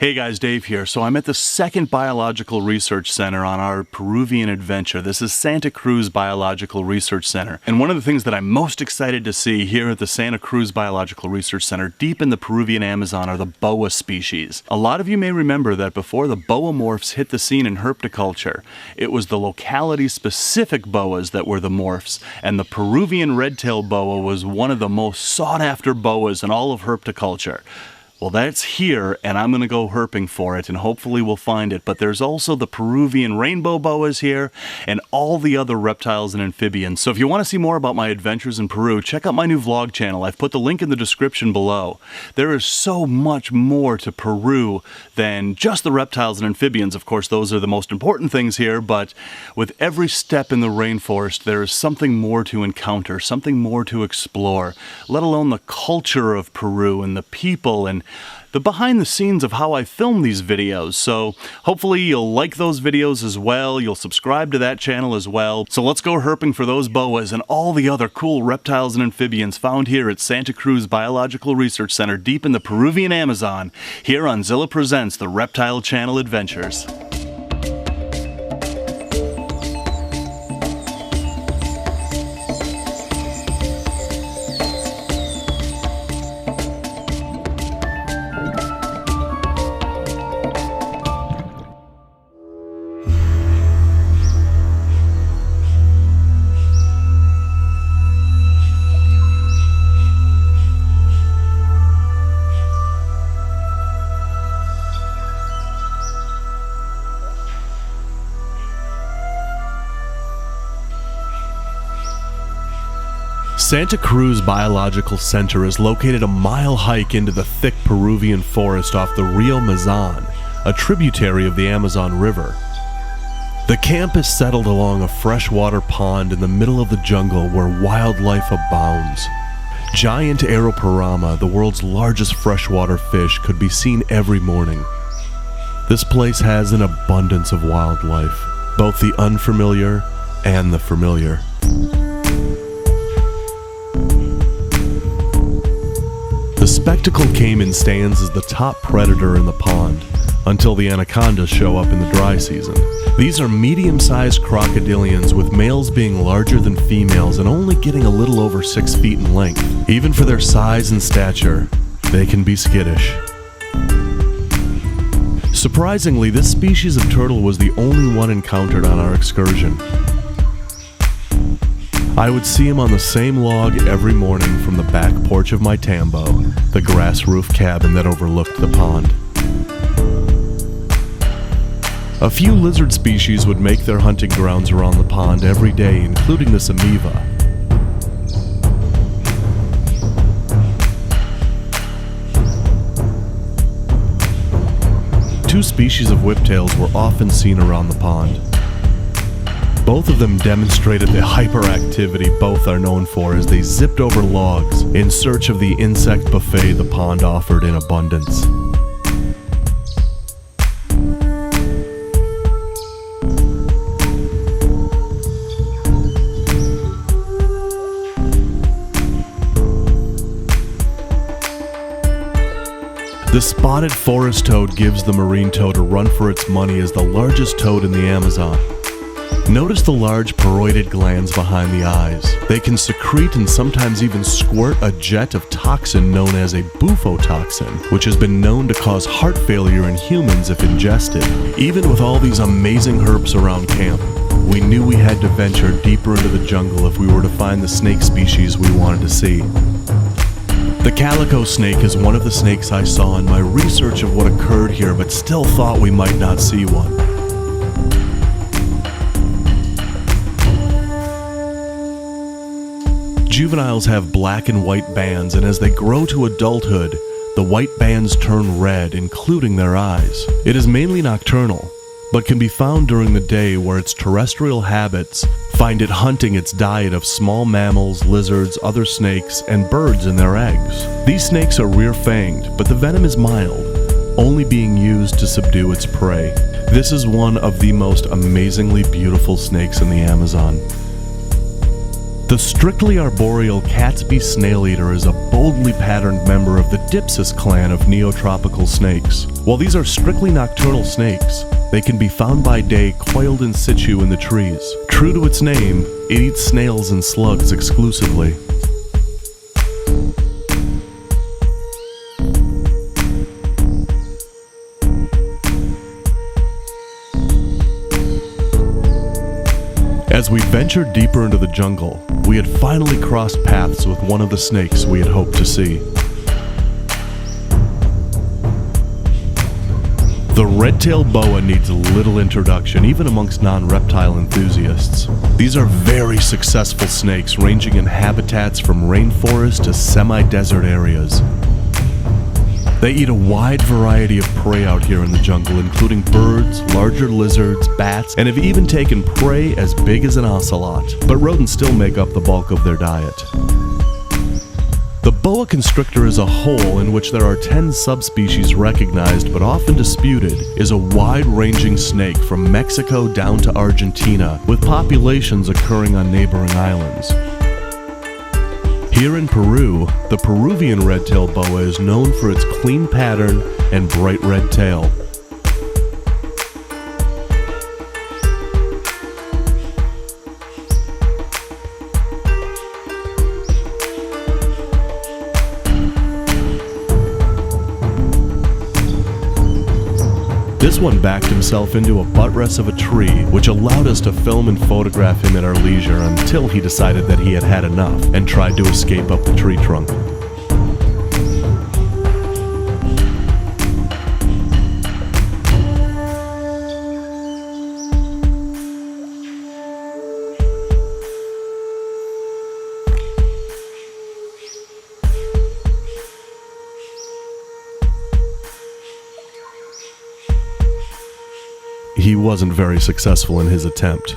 Hey guys, Dave here. So I'm at the second Biological Research Center on our Peruvian adventure. This is Santa Cruz Biological Research Center. And one of the things that I'm most excited to see here at the Santa Cruz Biological Research Center deep in the Peruvian Amazon are the boa species. A lot of you may remember that before the boa morphs hit the scene in herpetoculture, it was the locality-specific boas that were the morphs, and the Peruvian red-tailed boa was one of the most sought-after boas in all of herpetoculture. Well, that's here, and I'm going to go herping for it, and hopefully we'll find it. But there's also the Peruvian rainbow boas here, and all the other reptiles and amphibians. So if you want to see more about my adventures in Peru, check out my new vlog channel. I've put the link in the description below. There is so much more to Peru than just the reptiles and amphibians. Of course, those are the most important things here, but with every step in the rainforest, there is something more to encounter, something more to explore, let alone the culture of Peru and the people and the behind the scenes of how I film these videos. So hopefully you'll like those videos as well. You'll subscribe to that channel as well. So let's go herping for those boas and all the other cool reptiles and amphibians found here at Santa Cruz Biological Research Center deep in the Peruvian Amazon, here on Zilla Presents the Reptile Channel Adventures. Santa Cruz Biological Center is located a mile hike into the thick Peruvian forest off the Rio Mazan, a tributary of the Amazon River. The camp is settled along a freshwater pond in the middle of the jungle where wildlife abounds. Giant Aeroparama, the world's largest freshwater fish, could be seen every morning. This place has an abundance of wildlife, both the unfamiliar and the familiar. The spectacle caiman stands as the top predator in the pond, until the anacondas show up in the dry season. These are medium-sized crocodilians, with males being larger than females and only getting a little over 6 feet in length. Even for their size and stature, they can be skittish. Surprisingly, this species of turtle was the only one encountered on our excursion. I would see him on the same log every morning from the back porch of my tambo, the grass roof cabin that overlooked the pond. A few lizard species would make their hunting grounds around the pond every day, including this amoeba. Two species of whiptails were often seen around the pond. Both of them demonstrated the hyperactivity both are known for as they zipped over logs in search of the insect buffet the pond offered in abundance. The spotted forest toad gives the marine toad a run for its money as the largest toad in the Amazon. Notice the large parotid glands behind the eyes. They can secrete and sometimes even squirt a jet of toxin known as a bufotoxin, which has been known to cause heart failure in humans if ingested. Even with all these amazing herps around camp, we knew we had to venture deeper into the jungle if we were to find the snake species we wanted to see. The calico snake is one of the snakes I saw in my research of what occurred here, but still thought we might not see one. Juveniles have black and white bands, and as they grow to adulthood, the white bands turn red, including their eyes. It is mainly nocturnal, but can be found during the day where its terrestrial habits find it hunting its diet of small mammals, lizards, other snakes, and birds in their eggs. These snakes are rear-fanged, but the venom is mild, only being used to subdue its prey. This is one of the most amazingly beautiful snakes in the Amazon. The strictly arboreal Catsby snail eater is a boldly patterned member of the Dipsis clan of neotropical snakes. While these are strictly nocturnal snakes, they can be found by day coiled in situ in the trees. True to its name, it eats snails and slugs exclusively. As we ventured deeper into the jungle, we had finally crossed paths with one of the snakes we had hoped to see. The red-tailed boa needs little introduction, even amongst non-reptile enthusiasts. These are very successful snakes, ranging in habitats from rainforest to semi-desert areas. They eat a wide variety of prey out here in the jungle, including birds, larger lizards, bats, and have even taken prey as big as an ocelot. But rodents still make up the bulk of their diet. The boa constrictor as a whole, in which there are 10 subspecies recognized but often disputed, is a wide-ranging snake from Mexico down to Argentina, with populations occurring on neighboring islands. Here in Peru, the Peruvian red-tailed boa is known for its clean pattern and bright red tail. This one backed himself into a buttress of a tree, which allowed us to film and photograph him at our leisure until he decided that he had had enough and tried to escape up the tree trunk. He wasn't very successful in his attempt.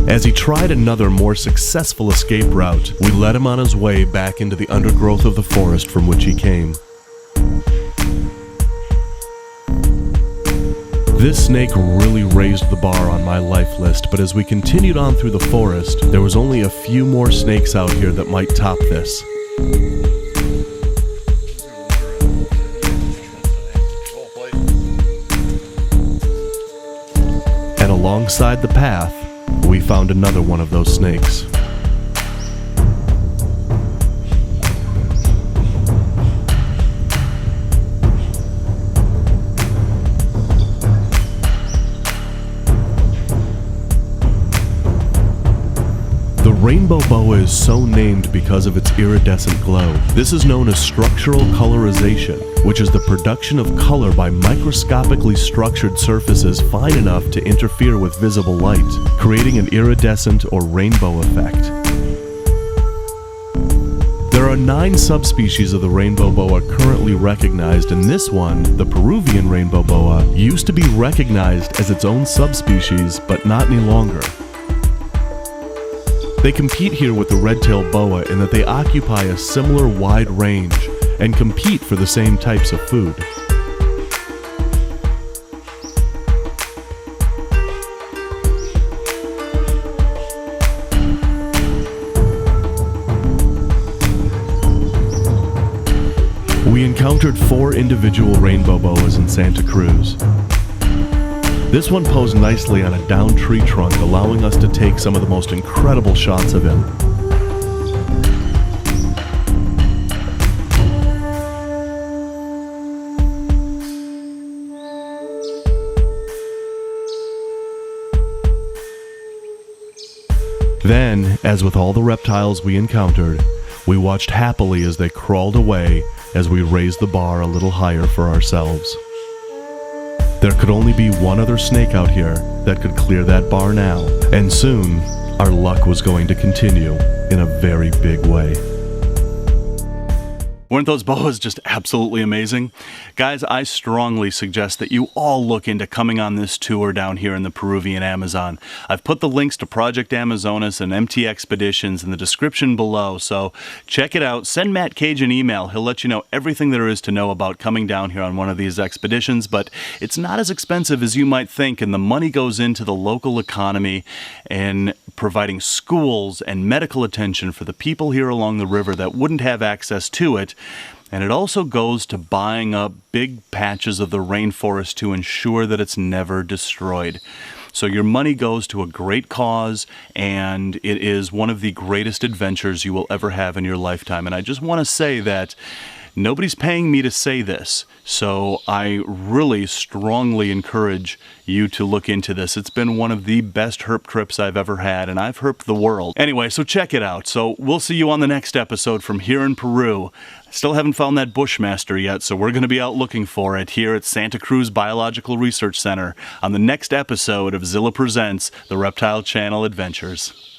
As he tried another, more successful escape route, we led him on his way back into the undergrowth of the forest from which he came. This snake really raised the bar on my life list, but as we continued on through the forest, there was only a few more snakes out here that might top this. And alongside the path, we found another one of those snakes. The rainbow boa is so named because of its iridescent glow. This is known as structural colorization, which is the production of color by microscopically structured surfaces fine enough to interfere with visible light, creating an iridescent or rainbow effect. There are 9 subspecies of the rainbow boa currently recognized, and this one, the Peruvian rainbow boa, used to be recognized as its own subspecies, but not any longer. They compete here with the red-tailed boa in that they occupy a similar wide range and compete for the same types of food. We encountered 4 individual rainbow boas in Santa Cruz. This one posed nicely on a downed tree trunk, allowing us to take some of the most incredible shots of him. Then, as with all the reptiles we encountered, we watched happily as they crawled away as we raised the bar a little higher for ourselves. There could only be one other snake out here that could clear that bar now, and soon, our luck was going to continue in a very big way. Weren't those boas just absolutely amazing? Guys, I strongly suggest that you all look into coming on this tour down here in the Peruvian Amazon. I've put the links to Project Amazonas and MT Expeditions in the description below, so check it out. Send Matt Cage an email. He'll let you know everything there is to know about coming down here on one of these expeditions, but it's not as expensive as you might think, and the money goes into the local economy and providing schools and medical attention for the people here along the river that wouldn't have access to it. And it also goes to buying up big patches of the rainforest to ensure that it's never destroyed. So your money goes to a great cause, and it is one of the greatest adventures you will ever have in your lifetime. And I just want to say that nobody's paying me to say this, so I really strongly encourage you to look into this. It's been one of the best herp trips I've ever had, and I've herped the world. Anyway, so check it out. So we'll see you on the next episode from here in Peru. Still haven't found that Bushmaster yet, so we're going to be out looking for it here at Santa Cruz Biological Research Center on the next episode of Zilla Presents The Reptile Channel Adventures.